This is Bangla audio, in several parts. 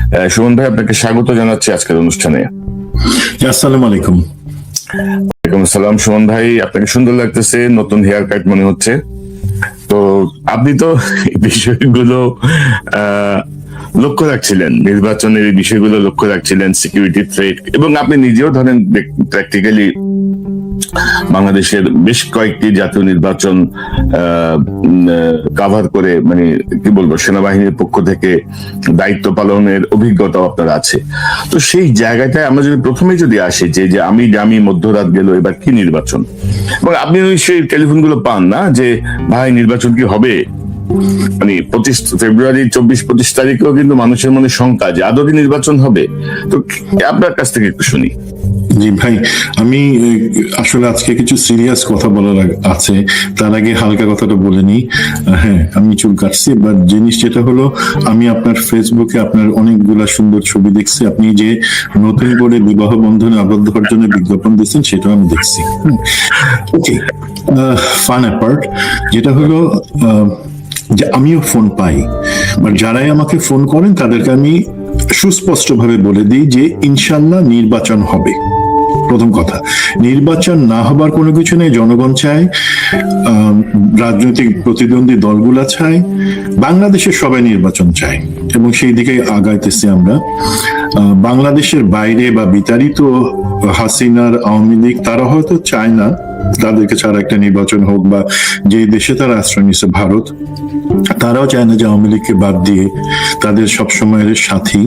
সুমন ভাই, আপনাকে স্বাগত জানাচ্ছি আজকের অনুষ্ঠানে। আসসালামু আলাইকুম। ওয়ালাইকুম আসসালাম। সুমন ভাই, আপনাকে সুন্দর লাগতেছে, নতুন হেয়ার কাট মনে হচ্ছে। তো আপনি তো এই বিষয়গুলো লক্ষ্য রাখছিলেন, নির্বাচনের এই বিষয়গুলো লক্ষ্য রাখছিলেন, সিকিউরিটি থ্রেট, এবং আপনি নিজেও ধরেন প্র্যাকটিক্যালি বাংলাদেশের বেশ কয়েকটি জাতীয় নির্বাচন কাভার করে, মানে কি বলবো, সেনাবাহিনীর পক্ষ থেকে দায়িত্ব পালনের অভিজ্ঞতা আপনার আছে। তো সেই জায়গাটায় আমরা যদি প্রথমে যদি আসি যে আমি মধ্যরাত গেল, এবার কি নির্বাচন, এবং আপনি সেই টেলিফোনগুলো পান না যে ভাই নির্বাচন কি হবে, মানে 25 ফেব্রুয়ারি 24-25 তারিখেও কিন্তু মানুষের মনে শঙ্কা যে আদৌ কি নির্বাচন হবে। তো আপনার কাছ থেকে একটু শুনি। জি ভাই, আমি আসলে আজকে কিছু সিরিয়াস কথা বলার আছে, তার আগে হালকা কথাটা বলে নিই। হ্যাঁ, আমি চুল কাটছি, বাট জিনিস যেটা হলো, আমি আপনার ফেসবুকে আপনার অনেকগুলা সুন্দর ছবি দেখছি। আপনি যে নতুন করে বিবাহ বন্ধনে আবদ্ধ হওয়ার জন্য বিজ্ঞাপন দিচ্ছেন, সেটাও আমি দেখছি। ওকে, ফান অ্যাপার্ট, যেটা হলো যে আমিও ফোন পাই, বাট যারাই আমাকে ফোন করেন তাদেরকে আমি সুস্পষ্টভাবে বলে দিই যে ইনশাল্লাহ নির্বাচন হবে। প্রথম কথা, নির্বাচন না হবার কোনো কিছু নেই। জনগণ চায়, রাজনৈতিক প্রতিদ্বন্দ্বী দলগুলা চায়, বাংলাদেশের সবাই নির্বাচন চায়, এবং সেই দিকে আগাইতেছি আমরা। বাংলাদেশের বাইরে বা বিতাড়িত হাসিনার আওয়ামী লীগ তারা হয়তো চায় না তাদেরকে ছাড়া একটা নির্বাচন হোক, বা যে দেশে তারা আশ্রয় নিচ্ছে ভারত, তারাও চায় না যে আওয়ামী লীগকে বাদ দিয়ে তাদের সবসময়ের সাথী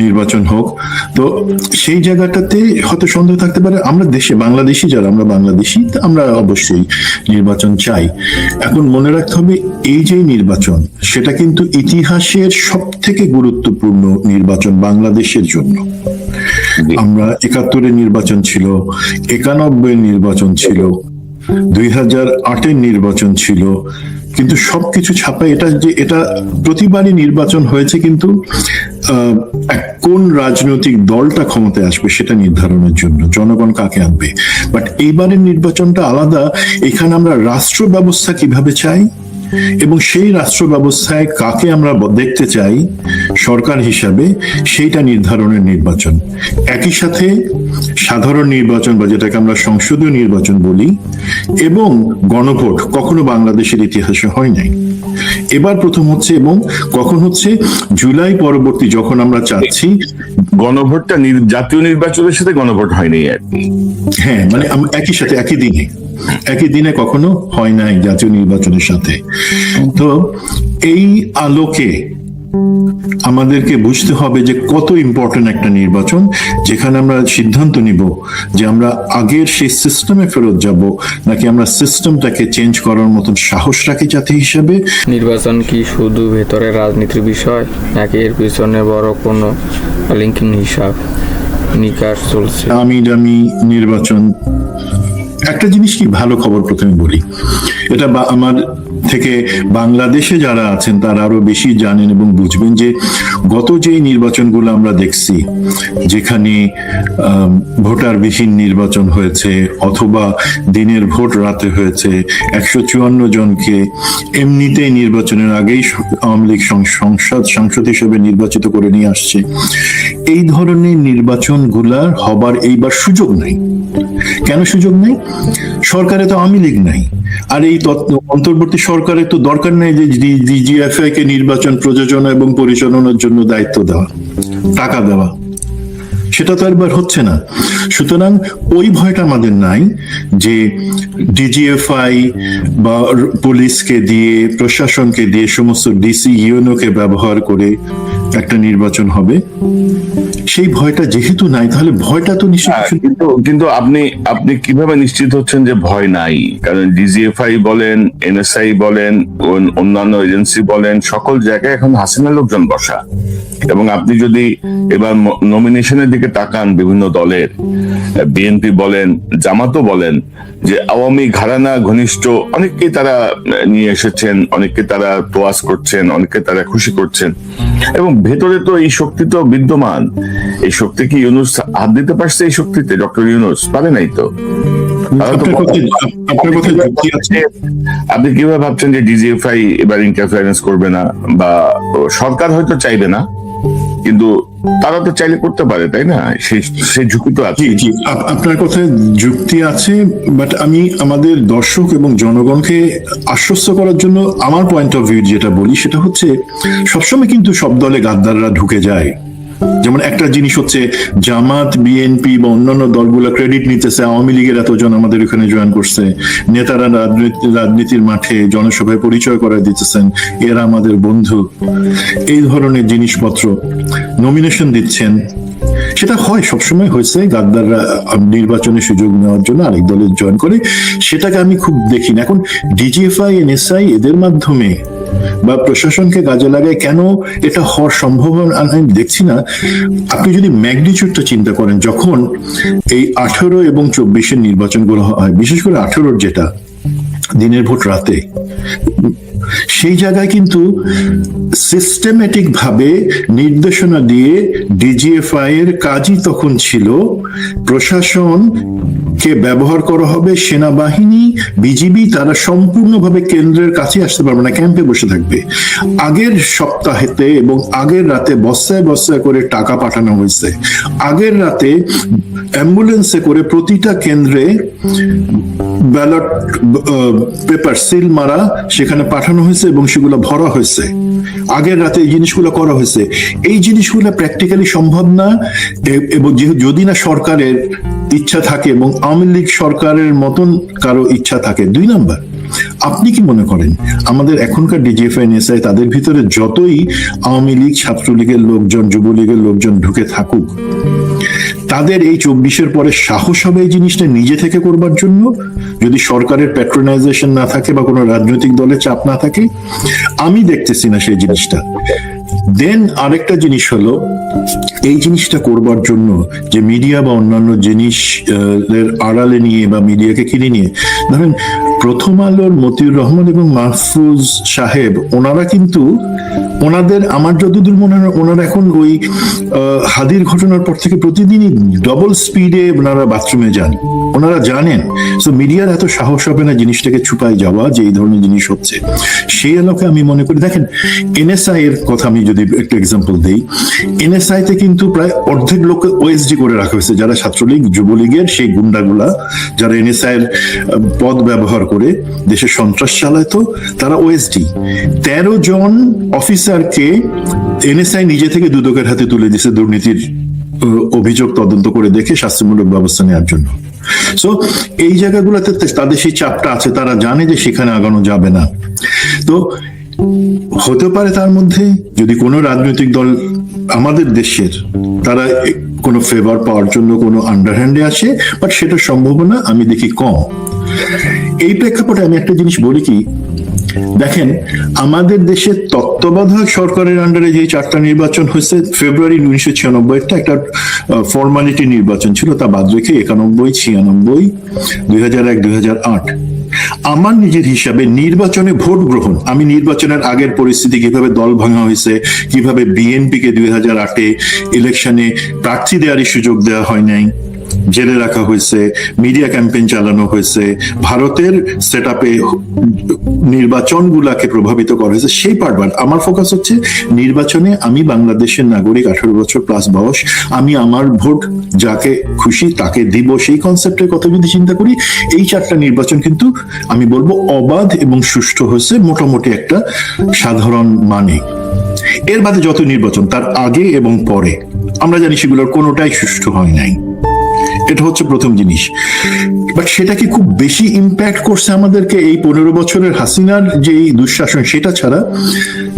নির্বাচন হোক। তো সেই জায়গাটাতে হয়তো সন্দেহ থাকতে পারে। আমরা দেশে বাংলাদেশি যারা, আমরা বাংলাদেশি, আমরা অবশ্যই নির্বাচন চাই। এখন মনে রাখতে হবে, এই যে নির্বাচন, সেটা কিন্তু ইতিহাসের সব থেকে গুরুত্বপূর্ণ নির্বাচন বাংলাদেশের জন্য। আমরা 71-এর নির্বাচন ছিল, 91-এর নির্বাচন ছিল, 2008-এর নির্বাচন ছিল, কিন্তু সবকিছু ছাপায় এটা প্রতিবারই নির্বাচন হয়েছে, কিন্তু কোন রাজনৈতিক দলটা ক্ষমতায় আসবে সেটা নির্ধারণের জন্য, জনগণ কাকে আনবে। বাট এইবারের নির্বাচনটা আলাদা। এখানে আমরা রাষ্ট্র ব্যবস্থা কিভাবে চাই, এবং সেই রাষ্ট্র ব্যবস্থায় কাকে আমরা দেখতে চাই সরকার হিসাবে, সেইটা নির্ধারণের নির্বাচন। একই সাথে সাধারণ নির্বাচন, বা যেটাকে আমরা সংসদীয় নির্বাচন বলি, এবং গণভোট কখনো বাংলাদেশের ইতিহাসে হয় নাই, এবার প্রথম হচ্ছে। এবং কখন হচ্ছে? জুলাই পরবর্তী, যখন আমরা চাচ্ছি গণভোটটা জাতীয় নির্বাচনের সাথে গণভোট হয়নি আর কি। হ্যাঁ, মানে একই সাথে একই দিনে কখনো হয় নাই জাতীয় নির্বাচনের সাথে। তো এই আলোকে আমাদেরকে বুঝতে হবে যে কত ইম্পর্টেন্ট একটা নির্বাচন, যেখানে আমরা সিদ্ধান্ত নিব যে আমরা আগের সেই সিস্টেমে ফেরত যাব, নাকি আমরা সিস্টেমটাকে চেঞ্জ করার মতন সাহস রাখি জাতি হিসেবে। নির্বাচন কি শুধু ভেতরের রাজনীতির বিষয়, নাকি এর পিছনে বড় কোনো লিঙ্কিং হিসাব নিকাশ চলছে? আমি নির্বাচন, একটা জিনিস কি, ভালো খবর প্রথমে বলি, এটা আমার থেকে বাংলাদেশে যারা আছেন তারা আরো বেশি জানেন এবং বুঝবেন যে গত যে নির্বাচনগুলো আমরা দেখছি, যেখানে ভোটারবিহীন নির্বাচন হয়েছে, অথবা দিনের ভোট রাতে হয়েছে, 154 জনকে এমনিতেই নির্বাচনের আগেই আওয়ামী লীগ সাংসদ হিসেবে নির্বাচিত করে নিয়ে আসছে, এই ধরনের নির্বাচনগুলার হবার এইবার সুযোগ নাই। কেন সুযোগ নেই? সরকারে তো আওয়ামী লীগ নাই, আর এই অন্তর্বর্তী সরকারের তো দরকার নেই যে ডিজিএফআই কে নির্বাচন প্রযোজনা এবং পরিচালনার জন্য দায়িত্ব দেওয়া, টাকা দেওয়া, সেটা তো একবার হচ্ছে না। সুতরাং ওই ভয়টা আমাদের নাই যে ডিজিএফআই বা পুলিশকে দিয়ে, প্রশাসনকে দিয়ে, সমস্ত ডিসি ইউএনওকে ব্যবহার করে একটা নির্বাচন হবে, সেই ভয়টা যেহেতু নাই, তাহলে ভয়টা তো নিশ্চিত। কিন্তু আপনি কিভাবে নিশ্চিত হচ্ছেন যে ভয় নাই? কারণ ডিজিএফআই বলেন, এনএসআই বলেন, অন্যান্য এজেন্সি বলেন, সকল জায়গায় এখন হাসিনা লোকজন বসা। এবং আপনি যদি এবার নমিনেশনের দিকে তাকান, বিভিন্ন দলের, বিএনপি বলেন, জামাতও বলেন, যে আওয়ামী ঘরানা ঘনিষ্ঠ অনেককে তারা নিয়ে এসেছেন, অনেককে তারা তোয়াজ করছেন, অনেককে তারা খুশি করছেন, এবং ভেতরে তো এই শক্তি তো বিদ্যমান। এই শক্তি কি ইউনূস হাত দিতে পারছে? এই শক্তিতে ডক্টর ইউনূস পারে নাই তো। আপনি কিভাবে ভাবছেন যে ডিজিএফআই এবার ইন্টারফারেন্স করবে না, বা সরকার হয়তো চাইবে না, কিন্তু তারা তো চাইলে করতে পারে, তাই না? সেই ঝুঁকি তো আছে। জি জি, আপনার কথায় যুক্তি আছে, বাট আমি আমাদের দর্শক এবং জনগণকে আশ্বস্ত করার জন্য আমার পয়েন্ট অফ ভিউ যেটা বলি সেটা হচ্ছে, সবসময় কিন্তু সব দলে গাদ্দাররা ঢুকে যায়। যেমন একটা জিনিস হচ্ছে, জামাত, বিএনপি বা অন্যান্য দলগুলো ক্রেডিট নিতেছে আওয়ামী লীগের এতজন আমাদের এখানে জয়েন করছে, নেতারা রাজনীতির মাঠে জনসভায় পরিচয় করায় দিতেছেন এরা আমাদের বন্ধু, এই ধরনের জিনিসপত্র নমিনেশন দিচ্ছেন। সেটা হয়, সবসময় হয়েছে, গাদ্দাররা নির্বাচনে সুযোগ নেওয়ার জন্য আরেক দলে জয়েন করে, সেটাকে আমি খুব দেখি না। এখন ডিজিএফআই, এনএসআই এদের মাধ্যমে বা প্রশাসনকে কাজে লাগায় কেন এটা হওয়ার সম্ভাবনা আমি দেখছি না। আপনি যদি ম্যাগনিটিউডটা চিন্তা করেন, যখন এই 18 এবং 24-এর নির্বাচনগুলো হয়, বিশেষ করে 18-র যেটা দিনের ভোট রাতে, সেই জায়গায় কিন্তু সিস্টেমেটিক ভাবে নির্দেশনা দিয়ে ডিজিএফআই এর কাজই তখন ছিল প্রশাসনকে ব্যবহার করা হবে, সেনাবাহিনী, বিজিবি তারা সম্পূর্ণভাবে কেন্দ্রের কাছে আসতে পারবে না, ক্যাম্পে বসে থাকবে। আগের সপ্তাহেতে এবং আগের রাতে বস্তায় বস্তায় করে টাকা পাঠানো হয়েছে, আগের রাতে অ্যাম্বুলেন্সে করে প্রতিটা কেন্দ্রে ব্যালট পেপার সিল মারা সেখানে পাঠানো হয়েছে এবং সেগুলো ভরা হয়েছে। আগের রাতে এই জিনিসগুলো করা হয়েছে। এই জিনিসগুলো প্র্যাকটিক্যালি সম্ভব না, এবং যদি না সরকারের ইচ্ছা থাকে এবং আওয়ামী লীগ সরকারের মতন কারো ইচ্ছা থাকে। 2 নাম্বার, আপনি কি মনে করেন আমাদের এখনকার ডিজিএফআই, এনএসআই তাদের ভিতরে যতই আওয়ামী লীগ, ছাত্রলীগের লোকজন, যুবলীগের লোকজন ঢুকে থাকুক, তাদের এই 24-এর পরে সাহস হবে এই জিনিসটা নিজে থেকে করবার জন্য, যদি সরকারের প্যাট্রোনাইজেশন না থাকে বা কোনো রাজনৈতিক দলের চাপ না থাকে? আমি দেখতেছি না সেই জিনিসটা। দেন আরেকটা জিনিস হলো, এই জিনিসটা করবার জন্য যে মিডিয়া বা অন্যান্য জিনিস আড়ালে নিয়ে বা মিডিয়াকে কিনে নিয়ে, ধরেন প্রথম আলোর মতিউর রহমান এবং মাহফুজ সাহেব, ওনারা কিন্তু ওনাদের, আমার যতদূর মনে হয়, ওনারা এখন ওই হাদির ঘটনার পর থেকে প্রতিদিনই ডবল স্পিডে ওনারা বাথরুমে যান। ওনারা জানেন, সো মিডিয়ার এত সাহস হবে না জিনিসটাকে ছুপাই যাওয়া যে এই ধরনের জিনিস হচ্ছে। সেই এলাকায় আমি মনে করি, দেখেন এনএসআই এর কথা আমি যদি একটা এক্সাম্পল দিই, এনএসআই তে কিন্তু প্রায় অর্ধেক লোক ওএসডি করে রাখা হয়েছে, যারা ছাত্রলীগ, যুবলীগের সেই গুন্ডাগুলা যারা এনএসআই এর পদ ব্যবহার করে দেশে সন্ত্রাস চালাতো, তারা ওএসডি। 13 জন অফিসারকে এনএসআই নিজে থেকে দুদকের হাতে তুলে দিয়েছে দুর্নীতির অভিযোগ তদন্ত করে দেখে শাস্তিমূলক ব্যবস্থা নেওয়ার জন্য। সো এই জায়গাগুলোতে তাদের সেই চাপটা আছে, তারা জানে যে সেখানে আগানো যাবে না। তো হতে পারে তার মধ্যে যদি কোনো রাজনৈতিক দল আমাদের দেশের, তারা কোনো ফেভার পাওয়ার জন্য কোনো আন্ডারহ্যান্ডে আসে, বাট সেটা সম্ভাবনা আমি দেখি কম। এই প্রেক্ষাপটে আমি একটা জিনিস বলি কি, দেখেন আমাদের দেশের তত্ত্বাবধায়ক সরকারের আন্ডারে যে 4টা নির্বাচন হয়েছে, ফেব্রুয়ারি 1996 একটা ফর্মালিটি নির্বাচন ছিল, তা বাদ রেখে 91, 96, 2001, 2008 আমার নিজের হিসাবে নির্বাচনে ভোট গ্রহণ, আমি নির্বাচনের আগের পরিস্থিতি, কিভাবে দল ভাঙা হয়েছে, কিভাবে বিএনপিকে 2008-এ ইলেকশনে প্রার্থী দেওয়ারই সুযোগ দেওয়া হয় নাই, জেলে রাখা হয়েছে, মিডিয়া ক্যাম্পেইন চালানো হয়েছে, ভারতের সেটআপে নির্বাচনগুলাকে প্রভাবিত করা হয়েছে, সেই পার্টবার আমার ফোকাস হচ্ছে নির্বাচনে আমি বাংলাদেশের নাগরিক, 18 বছর প্লাস বয়স, আমি আমার ভোট যাকে খুশি তাকে দিব, সেই কনসেপ্টের কথা যদি চিন্তা করি, এই 4টা নির্বাচন কিন্তু আমি বলবো অবাধ এবং সুষ্ঠু হয়েছে মোটামুটি একটা সাধারণ মানে। এর বাদে যত নির্বাচন তার আগে এবং পরে আমরা জানি সেগুলোর কোনোটাই সুষ্ঠু হয় নাই। এটা হচ্ছে প্রথম জিনিস। বাট সেটা কি খুব বেশি ইম্প্যাক্ট করছে আমাদেরকে এই 15 বছরের হাসিনার যে দুঃশাসন? সেটা ছাড়া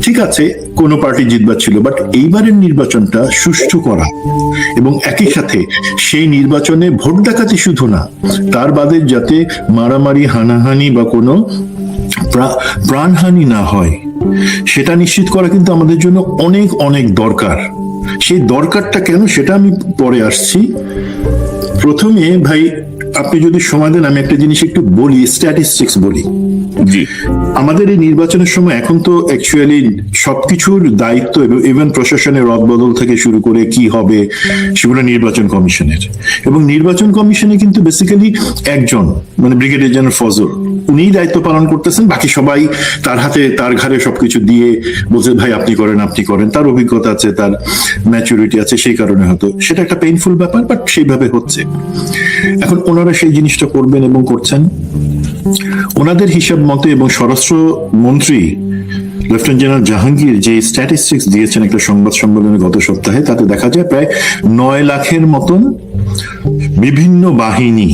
ঠিক আছে কোনো পার্টি জিতবার ছিল, বাট এইবারের নির্বাচনটা সুষ্ঠু করা এবং একই সাথে সেই নির্বাচনে ভোট ডাকাতি শুধু না, তার বাদে যাতে মারামারি, হানাহানি বা কোনো প্রাণহানি না হয়, সেটা নিশ্চিত করা কিন্তু আমাদের জন্য অনেক অনেক দরকার। সেই দরকারটা কেন সেটা আমি পরে আসছি। প্রথমে ভাই আপনি যদি সময় দেন আমি একটা জিনিস একটু বলি, স্ট্যাটিস্টিক্স বলি। জি, আমাদের এই নির্বাচনের সময় এখন তো অ্যাকচুয়ালি সবকিছুর দায়িত্ব ইভেন প্রশাসনের রদবদল থেকে শুরু করে কি হবে সেগুলো নির্বাচন কমিশনের, এবং নির্বাচন কমিশনে কিন্তু বেসিক্যালি একজন মানে ব্রিগেডিয়ার জেনারেল ফজল উনিই দায়িত্ব পালন করতেছেন, বাকি সবাই তার হাতে তার ঘাড়ে সবকিছু দিয়ে বলছে ভাই আপনি করেন, তার অভিজ্ঞতা আছে, তার ম্যাচুরিটি আছে, সেই কারণে হয়তো সেটা একটা পেইনফুল ব্যাপার, বাট সেইভাবে হচ্ছে। এখন ওনারা সেই জিনিসটা করবেন এবং করছেন ওনাদের হিসাব মতে, এবং স্বরাষ্ট্র মন্ত্রী লেফটেন্যান্ট জেনারেল জাহাঙ্গীর যে স্ট্যাটিস্টিক্স দিয়েছেন একটা সংবাদ সম্মেলনে গত সপ্তাহে, তাতে দেখা যায় প্রায় 9 লাখের মতন বিভিন্ন বাহিনী,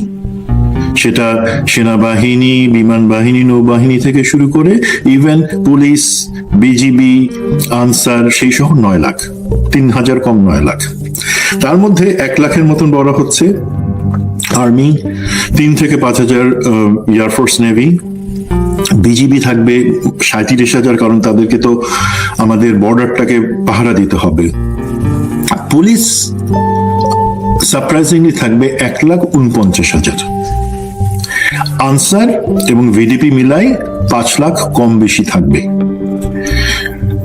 সেটা সেনাবাহিনী, বিমান বাহিনী, নৌবাহিনী থেকে শুরু করে ইভেন পুলিশ, বিজিবি, আনসার, সেই সহ 9 লাখ, 3,000 কম 9 লাখ। তার মধ্যে 1 লাখের মতন বড় হচ্ছে আর্মি, 3 থেকে 5,000 এয়ারফোর্স, নেভি, বিজিবি থাকবে 37,000, কারণ তাদেরকে তো আমাদের বর্ডারটাকে পাহারা দিতে হবে। পুলিশ সারপ্রাইজিংলি থাকবে 1,49,000। আনসার এবং ভিডিপি মিলাই 5 লাখ কম বেশি থাকবে।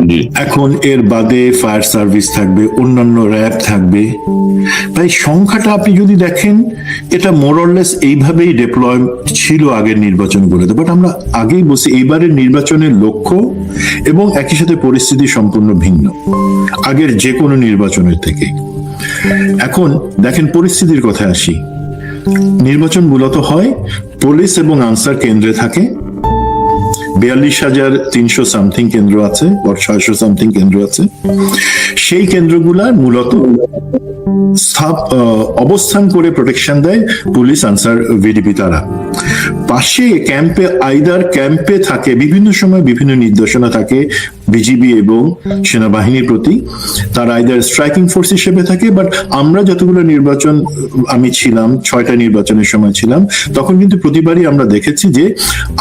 জি, এখন এর বাদে ফায়ার সার্ভিস থাকবে, অন্যান্য র্যাব থাকবে। তাই সংখ্যাটা আপনি যদি দেখেন এটা মোরলেস এইভাবেই ডিপ্লয় ছিল আগের নির্বাচনগুলোতে, বাট আমরা আগেই বলছি এইবারের নির্বাচনের লক্ষ্য এবং একই সাথে পরিস্থিতি সম্পূর্ণ ভিন্ন আগের যে কোনো নির্বাচনের থেকে। এখন দেখেন পরিস্থিতির কথায় আসি। নির্বাচন মূলত হয় পুলিশ এবং আনসার কেন্দ্রে থাকে, 42,300 সামথিং কেন্দ্র আছে, 600 সামথিং কেন্দ্র আছে। সেই কেন্দ্রগুলা মূলত অবস্থান করে প্রোটেকশন দেয় পুলিশ, আনসার, ভিডিপি। তারা পাশে ক্যাম্পে, আইদার ক্যাম্পে থাকে, বিভিন্ন সময় বিভিন্ন নির্দেশনা থাকে বিজিবি এবং সেনাবাহিনীর প্রতি, তারা আইদার স্ট্রাইকিং ফোর্স হিসেবে থাকে। বাট আমরা যতগুলো নির্বাচন, আমি ছিলাম 6টা নির্বাচনের সময় ছিলাম, তখন কিন্তু প্রতিবারই আমরা দেখেছি যে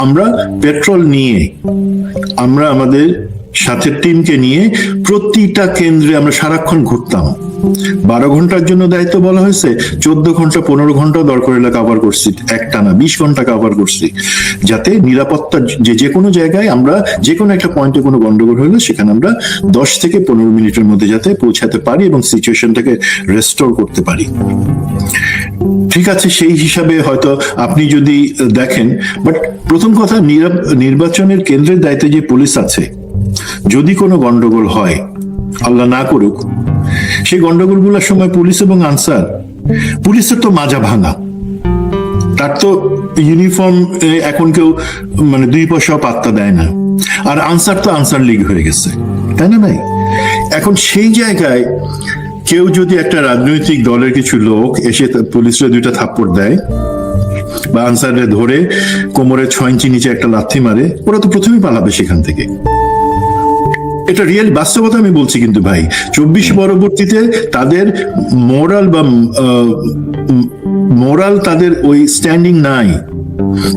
আমরা পেট্রোল নিয়ে, আমরা আমাদের সাথে টিমকে নিয়ে প্রতিটা কেন্দ্রে আমরা সারাক্ষণ ঘুরতাম। 12 ঘন্টার জন্য দায়িত্ব বলা হয়েছে, 14 ঘন্টা 15 ঘন্টা দরকার হলে কভার করছি, একটানা 20 ঘন্টা কভার করছি, যাতে নিরাপত্তা যে কোনো জায়গায় আমরা যে কোনো একটা পয়েন্টে কোনো গন্ডগোল হলে সেখানে আমরা 10 থেকে 15 মিনিটের মধ্যে যাতে পৌঁছাতে পারি এবং সিচুয়েশনটাকে রেস্টোর করতে পারি। ঠিক আছে, সেই হিসাবে হয়তো আপনি যদি দেখেন, বাট প্রথম কথা, নির্বাচনের কেন্দ্রের দায়িত্বে যে পুলিশ আছে, যদি কোনো গন্ডগোল হয়, আল্লাহ না করুক, সেই গন্ডগোলগুলোর সময় পুলিশ এবং আনসার, পুলিশের তো মাজা ভাঙা, তার তো ইউনিফর্ম এখন কেউ মানে 2 পয়সাও পাত্তা দেয় না, আর আনসার তো আনসার লীগ হয়ে গেছে, তাই না? নাই এখন সেই জায়গায় কেউ যদি একটা রাজনৈতিক দলের কিছু লোক এসে পুলিশরা 2টা থাপ্পড় দেয় বা আনসারে ধরে কোমরে 6 ইঞ্চি নিচে একটা লাথি মারে, ওরা তো প্রথমেই পালাবে সেখান থেকে। এটা রিয়েল বাস্তবতা আমি বলছি। কিন্তু ভাই 24 পরবর্তীতে তাদের মোরাল তাদের ওই স্ট্যান্ডিং নাই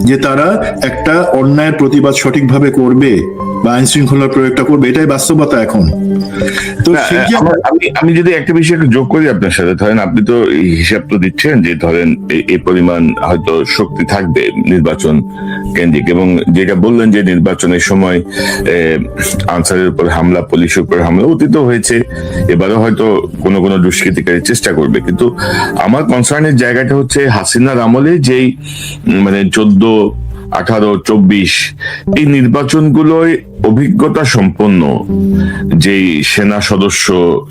যে তারা একটা অন্যায়ের প্রতিবাদ সঠিকভাবে করবে বা আইন শৃঙ্খলার প্রয়োগটা করবে, এটাই বাস্তবতা এখন। তো আমি যদি একটা বিষয় একটু যোগ করি আপনার সাথে, ধরেন আপনি তো এই হিসাব তো দিচ্ছেন যে ধরেন এই পরিমাণ হয়তো শক্তি থাকবে নির্বাচন কেন্দ্রিক, এবং যেটা বললেন যে নির্বাচনের সময় আনসারের উপর হামলা, পুলিশের উপর হামলা অতীত হয়েছে, এবারও হয়তো কোনো কোনো দুষ্কৃতিকারী চেষ্টা করবে। কিন্তু আমার কনসার্নের জায়গাটা হচ্ছে হাসিনার আমলে যেই মানে 14, 18, 24 এই নির্বাচনগুলোয় অভিজ্ঞতা সম্পন্ন যেই সেনা সদস্য,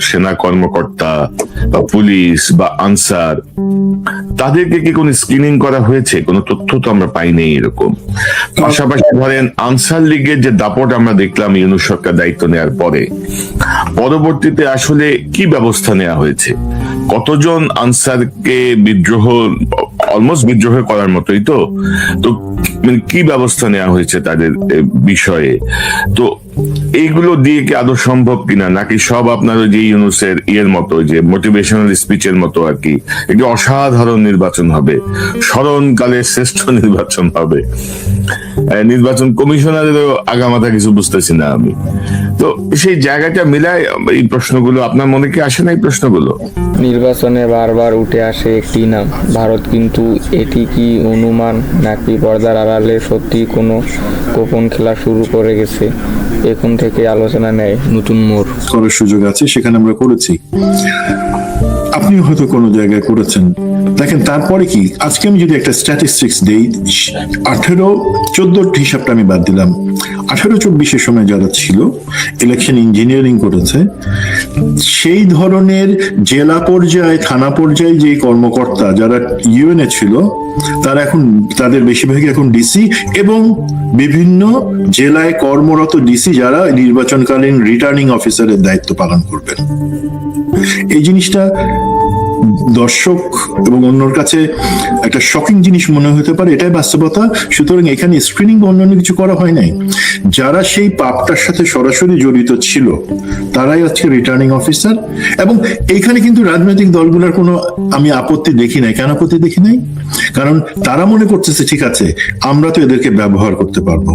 সেনা কর্মকর্তা বা পুলিশ বা আনসার, তাদেরকে কি কোনো স্ক্রিনিং করা হয়েছে? কোনো তথ্য তো আমরা পাইনি এরকম। পাশাপাশি ধরেন আনসার লীগের যে দাপট আমরা দেখলাম ইউনূস সরকার দায়িত্ব নেওয়ার পরে, পরবর্তীতে আসলে কি ব্যবস্থা নেওয়া হয়েছে? কতজন আনসারকে অলমোস্ট বিদ্রোহ করার মতোই তো মানে কি ব্যবস্থা নেওয়া হয়েছে তাদের বিষয়ে? তো এইগুলো দিয়ে কি আদৌ সম্ভব কিনা, নাকি সব আপনার যে ইউনূসের ইয়ের মতো, যে মোটিভেশনাল স্পিচের মতো আর কি, একটি অসাধারণ নির্বাচন হবে, স্মরণকালের শ্রেষ্ঠ নির্বাচন হবে? নির্বাচন কমিশনারেরও আগামাথা কিছু বুঝতেছি না আমি। তো সেই জায়গাটা মিলায় এই প্রশ্নগুলো আপনার মনে কি আসে না এই প্রশ্নগুলো? নির্বাচনে বারবার উঠে আসে একটি নাম ভারত, কিন্তু এটি কি অনুমান নাকি পর্দার আড়ালে সত্যি কোনো গোপন খেলা শুরু করে গেছে? এখন থেকে আলোচনা নেয় নতুন মোড়। করার সুযোগ আছে, সেখানে আমরা করেছি, আপনি হয়তো কোনো জায়গায় করেছেন। দেখেন তারপরে কি, আজকে আমি যদি একটা স্ট্যাটিস্টিক্স দেই, 18-14 হিসাবটা আমি বাদ দিলাম, 18-24 সময় যারা ছিল ইলেকশন ইঞ্জিনিয়ারিং করেছে, সেই ধরনের জেলা পর্যায়ে থানা পর্যায়ে যে কর্মকর্তা যারা ইউএনএ ছিল, তারা এখন তাদের বেশিরভাগই এখন ডিসি এবং বিভিন্ন জেলায় কর্মরত ডিসি যারা নির্বাচনকালীন রিটার্নিং অফিসারের দায়িত্ব পালন করবেন। এই জিনিসটা দর্শক এবং অন্যর কাছে একটা শকিং জিনিস মনে হতে পারে, এটাই বাস্তবতা। সুতরাং এখানে স্ক্রিনিং বা অন্যান্য কিছু করা হয় নাই। যারা সেই পাপটার সাথে সরাসরি জড়িত ছিল তারাই আজকে রিটার্নিং অফিসার। এবং এইখানে কিন্তু রাজনৈতিক দলগুলোর কোনো আমি আপত্তি দেখি নাই। কেন আপত্তি দেখি নাই? কারণ তারা মনে করতেছে ঠিক আছে, আমরা তো এদেরকে ব্যবহার করতে পারবো।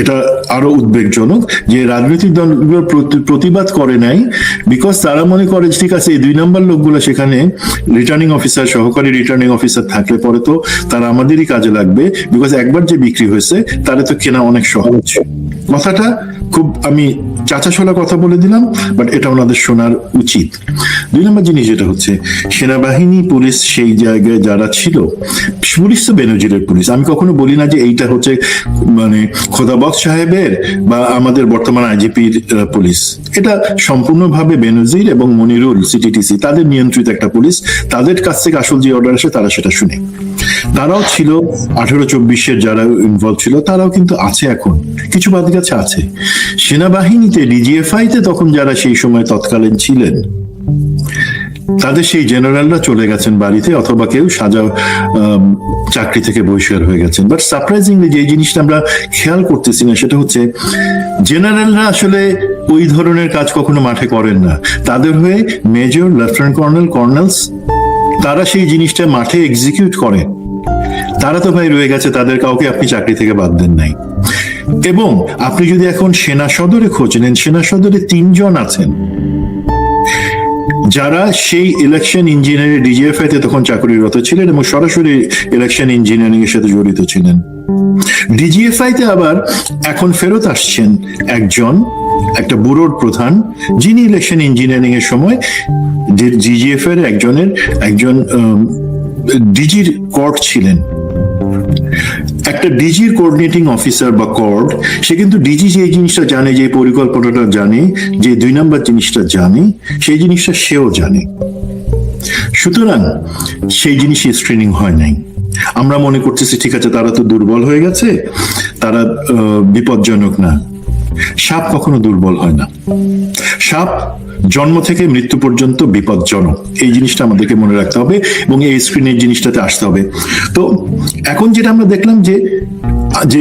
এটা আরো উদ্বেগজনক যে রাজনৈতিক দলগুলো প্রতিবাদ করে নাই, বিকজ তারা মনে করে ঠিক আছে এই 2 নম্বর লোকগুলো সেখানে রিটার্নিং অফিসার, সহকারী রিটার্নিং অফিসার থাকলে পরে তো তারা আমাদেরই কাজে লাগবে, বিকজ একবার যে বিক্রি হয়েছে তারা তো কেনা অনেক সহজ। কথাটা খুব আমি চাচাশোলা কথা বলে দিলাম, বাট এটা ওনাদের শোনার উচিত। 2 নম্বর জিনিস যেটা হচ্ছে, সেনাবাহিনী পুলিশ সেই জায়গায় যারা ছিল, পুলিশ তো বেনজিরের পুলিশ। আমি কখনো বলি না যে এইটা হচ্ছে মানে খোদাবক্স সাহেবের বা আমাদের বর্তমান আইজিপির পুলিশ। এটা সম্পূর্ণভাবে বেনজির এবং মনিরুল সিটিটিসি তাদের নিয়ন্ত্রিত একটা পুলিশ। তাদের কাছ থেকে আসল যে অর্ডার আসে তারা সেটা শুনে। তারাও ছিল 18-24 যারা ইনভলভ ছিল, তারাও কিন্তু আছে, এখন কিছু বাদ গেছে আছে। সেনাবাহিনীতে ডিজিএফআই তে তখন যারা সেই সময় তৎকালীন ছিলেন, তাদের সেই জেনারেলরা চলে গেছেন বাড়িতে, অথবা কেউ চাকরি থেকে বহিষ্কার হয়ে গেছেন। বাট সারপ্রাইজিংলি যে জিনিসটা আমরা খেয়াল করতেছি না সেটা হচ্ছে, জেনারেলরা আসলে ওই ধরনের কাজ কখনো মাঠে করেন না। তাদের হয়ে মেজর, লেফটেন্যান্ট কর্নেল, কর্নেলস তারা সেই জিনিসটা মাঠে এক্সিকিউট করে। তারা তো ভাই রয়ে গেছে, তাদের কাউকে আপনি চাকরি থেকে বাদ দেন নাই। এবং আপনি যদি এখন সেনা সদরে খোঁজ নেন, সেনা সদরে 3 জন আছেন যারা সেই ইলেকশন ইঞ্জিনিয়ারিং ডিজিএফআই তে তখন চাকরিরত ছিলেন এবং সরাসরি ইলেকশন ইঞ্জিনিয়ারিং এর সাথে জড়িত ছিলেন। ডিজিএফআই তে আবার এখন ফেরত আসছেন একটা ব্যুরোর প্রধান, যিনি ইলেকশন ইঞ্জিনিয়ারিং এর সময় ডিজিএফআই এর একজন ডিজির কর্ড ছিলেন। একটা ডিজির কোঅর্ডিনেটিং অফিসার বা কর্ড, সে কিন্তু ডিজি যে জিনিসটা জানে, যে পরিকল্পনাটা জানে, যে 2 নম্বর জিনিসটা জানে, সেই জিনিসটা সেও জানে। সুতরাং সেই জিনিসই স্ক্রিনিং হয় নাই। আমরা মনে করতেছি ঠিক আছে তারা তো দুর্বল হয়ে গেছে, তারা বিপজ্জনক না। সাপ কখনো দুর্বল হয় না। সাপ জন্ম থেকে মৃত্যু পর্যন্ত বিপজ্জনক। এই জিনিসটা আমাদেরকে মনে রাখতে হবে এবং এই স্ক্রিনের জিনিসটাতে আসতে হবে। তো এখন যেটা আমরা দেখলাম যে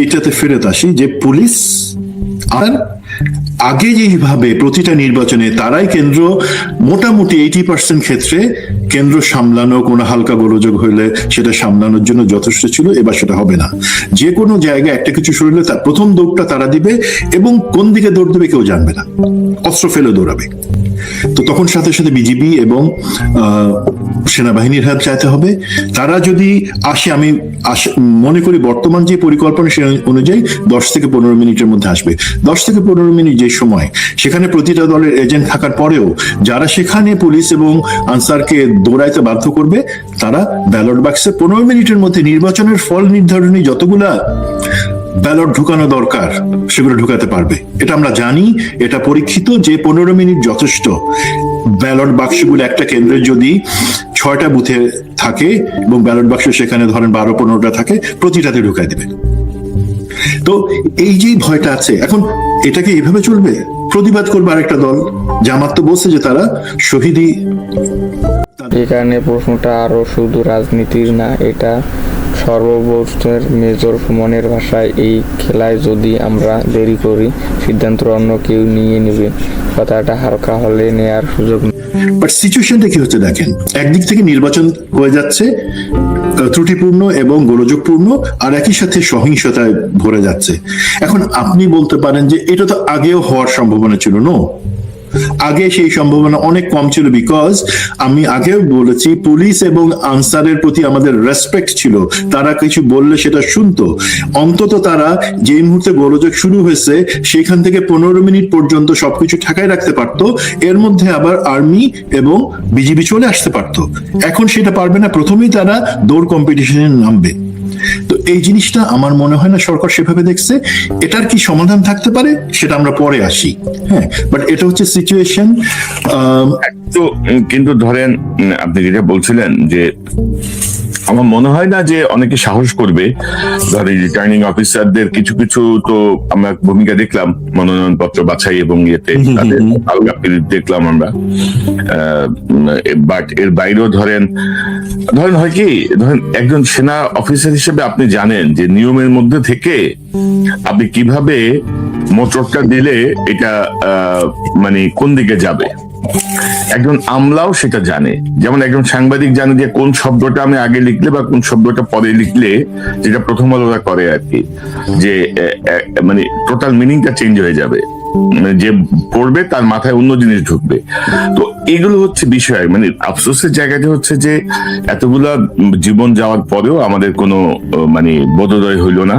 এটাতে ফেরত আসি, যে পুলিশ আর আগে যেভাবে প্রতিটা নির্বাচনে তারাই কেন্দ্র, মোটামুটি 80% ক্ষেত্রে কেন্দ্র সামলানো, কোনো হালকা গোলযোগ হইলে সেটা সামলানোর জন্য যথেষ্ট ছিল, এবার সেটা হবে না। যে কোনো জায়গায় একটা কিছু শুরু হলে তার প্রথম দৌড়টা তারা দিবে এবং কোন দিকে দৌড় দেবে কেউ জানবে না, অস্ত্র ফেলে দৌড়াবে। তো তখন সাথে সাথে বিজিবি এবং সেনাবাহিনীর হাত চাইতে হবে। তারা যদি আসে, আমি মনে করি বর্তমান যে পরিকল্পনা সে অনুযায়ী 10 থেকে 15 মিনিটের মধ্যে আসবে। 10 থেকে 15 মিনিট যে সময়, সেখানে প্রতিটা দলের এজেন্ট থাকার পরেও যারা সেখানে পুলিশ এবং আনসারকে দৌড়াইতে বাধ্য করবে, তারা ব্যালট বাক্সে 15 মিনিটের মধ্যে নির্বাচনের ফল নির্ধারণী যতগুলা ব্যালট ঢুকানো দরকার সেগুলো ঢুকাতে পারবে। এটা আমরা জানি, এটা পরীক্ষিত যে 15 মিনিট যথেষ্ট। ব্যালট বাক্সগুলো একটা কেন্দ্রের যদি 6টা বুথে থাকে এবং ব্যালট বাক্স সেখানে ধরেন 12-15টা থাকে, প্রতিটাতে ঢুকাই দেবে। তো এই যে ভয়টা আছে, এখন এটাকে এইভাবে চলবে? প্রতিবাদ করবে আরেকটা দল। জামাত তো বলছে যে তারা শহীদি এখানে প্রশ্নটা আরও শুধু রাজনীতির না, এটা সর্ববস্তুর মেজর সুমনের ভাষায়, এই খেলায় যদি আমরা দেরি করি সিদ্ধান্ত অন্য কেউ নিয়ে নেবে। কথাটা হালকা হলে নেয়ার সুযোগ নেই। বাট সিচুয়েশনটা কি হচ্ছে দেখেন, একদিক থেকে নির্বাচন হয়ে যাচ্ছে ত্রুটিপূর্ণ এবং গোলযোগপূর্ণ, আর একই সাথে সহিংসতায় ভরে যাচ্ছে। এখন আপনি বলতে পারেন যে এটা তো আগেও হওয়ার সম্ভাবনা ছিল। নো, আগে সেই সম্ভাবনা অনেক কম ছিল, বিকজ আমি আগেও বলেছি পুলিশ এবং আনসারের প্রতি আমাদের রেসপেক্ট ছিল। তারা কিছু বললে সেটা শুনতো। অন্তত তারা যেই মুহূর্তে গোলযোগ শুরু হয়েছে সেখান থেকে 15 মিনিট পর্যন্ত সবকিছু ঠাকায় রাখতে পারতো, এর মধ্যে আবার আর্মি এবং বিজিবি চলে আসতে পারতো। এখন সেটা পারবে না, প্রথমেই তারা দৌড় কম্পিটিশনে নামবে। তো এই জিনিসটা আমার মনে হয় না সরকার সেভাবে দেখছে। এটার কি সমাধান থাকতে পারে সেটা আমরা পরে আসি, হ্যাঁ, বাট এটা হচ্ছে সিচুয়েশন। তো কিন্তু ধরেন আপনি যেটা বলছিলেন যে আমার মনে হয় না যে অনেকে সাহস করবে। ধরেন রিটার্নিং অফিসারদের কিছু কিছু তো আমরা ভূমিকা দেখলাম মনোনয়ন পত্র বাছাই এবং ইয়েতে তাদের আলগা পিরিয়ড দেখলাম আমরা। বাট এর বাইরেও ধরেন হয় কি, ধরেন একজন সেনা অফিসার হিসেবে আপনি জানেন যে নিয়মের মধ্যে থেকে আপনি কিভাবে মোটরটা দিলে এটা মানে কোন দিকে যাবে। একজন আমলাও সেটা জানে, যেমন একজন সাংবাদিক জানে যে কোন শব্দটা আমি আগে লিখলে বা কোন শব্দটা পরে লিখলে, যেটা প্রথম আলোরা করে আর কি, যে মানে টোটাল মিনিংটা চেঞ্জ হয়ে যাবে, মানে যে পড়বে তার মাথায় অন্য জিনিস ঢুকবে। তো এগুলো হচ্ছে বিষয়। মানে আফসোসের জায়গাটা হচ্ছে যে এতগুলা জীবন যাওয়ার পরেও আমাদের কোনো মানে বোধোদয় হইল না।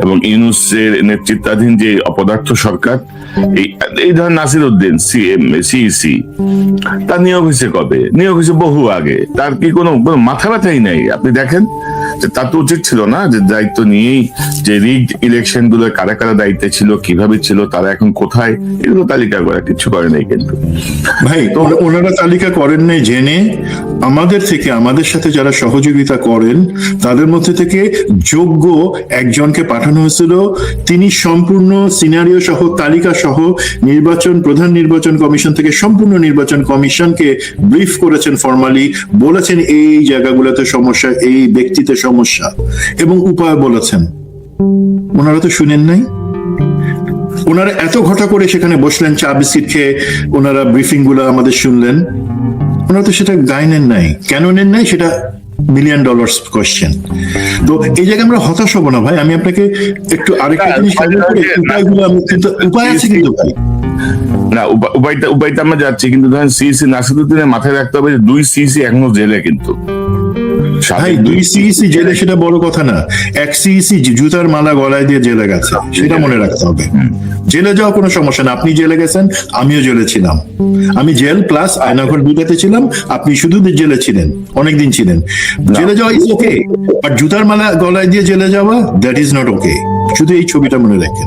এবং ইউনূসের নেতৃত্বাধীন যে অপদার্থ সরকার, এই ধরেন নাসির উদ্দিন সিইসি, তার নিয়োগ হয়েছে কবে? নিয়োগ হয়েছে বহু আগে। তার কি কোনো মাথা ব্যথাই নাই? আপনি দেখেন যে তার তো উচিত ছিল না যে দায়িত্ব নিয়েই যে রিগড ইলেকশন গুলো কারা কারা দায়িত্বে ছিল, কিভাবে ছিল, তারা এখন কোথায়, এগুলো তালিকা করা কিছু করে নাই। কিন্তু ভাই ওনারা তালিকা করেন নাই জেনে, আমাদের থেকে আমাদের সাথে যারা সহযোগিতা করেন তাদের মধ্যে থেকে যোগ্য একজনকে পাঠানো হয়েছিল। তিনি সম্পূর্ণ সিনারিও সহ তালিকা সহ প্রধান নির্বাচন কমিশন থেকে সম্পূর্ণ নির্বাচন কমিশনকে ব্রিফ করেছেন ফর্মালি, বলেছেন এই জায়গাগুলোতে সমস্যা, এই ব্যক্তিতে সমস্যা, এবং উপায় বলেছেন। ওনারা তো শুনেন নাই। ওনারা এত ঘটা করে সেখানে বসলেন, চা বিস্কিট খেয়ে ওনারা ব্রিফিং গুলো আমাদের শুনলেন। ওনারা তো সেটা গায়ে নেন নাই। কেন নেন নাই সেটা $1 মিলিয়ন কোয়েশ্চেন। তো এই জায়গায় আমরা হতাশ হবো না ভাই। আমি আপনাকে একটু আরেকটা জিনিস উপায়গুলো আমি কিন্তু উপায় আছে কিন্তু ভাই না, উপায়টা আমরা যাচ্ছি। কিন্তু ধরেন সিইসি নাসিরুদ্দিনের মাথায় রাখতে হবে যে 2 সিইসি এখনো জেলে। কিন্তু ভাই 2 সিইসি জেলে সেটা বড় কথা না, 1 সিইসি জুতার মালা গলায় দিয়ে জেলে গেছে, সেটা মনে রাখতে হবে। জেলে যাওয়া কোনো সমস্যা না। আপনি জেলে গেছেন, আমিও জেলে ছিলাম। আমি জেল প্লাস আয়নাঘর দুটাতে ছিলাম, আপনি শুধু জেলে ছিলেন, অনেকদিন ছিলেন। জেলে যাওয়া ইজ ওকে, বাট জুতার মালা গলায় দিয়ে জেলে যাওয়া দ্যাট ইজ নট ওকে। শুধু এই ছবিটা মনে রাখেন।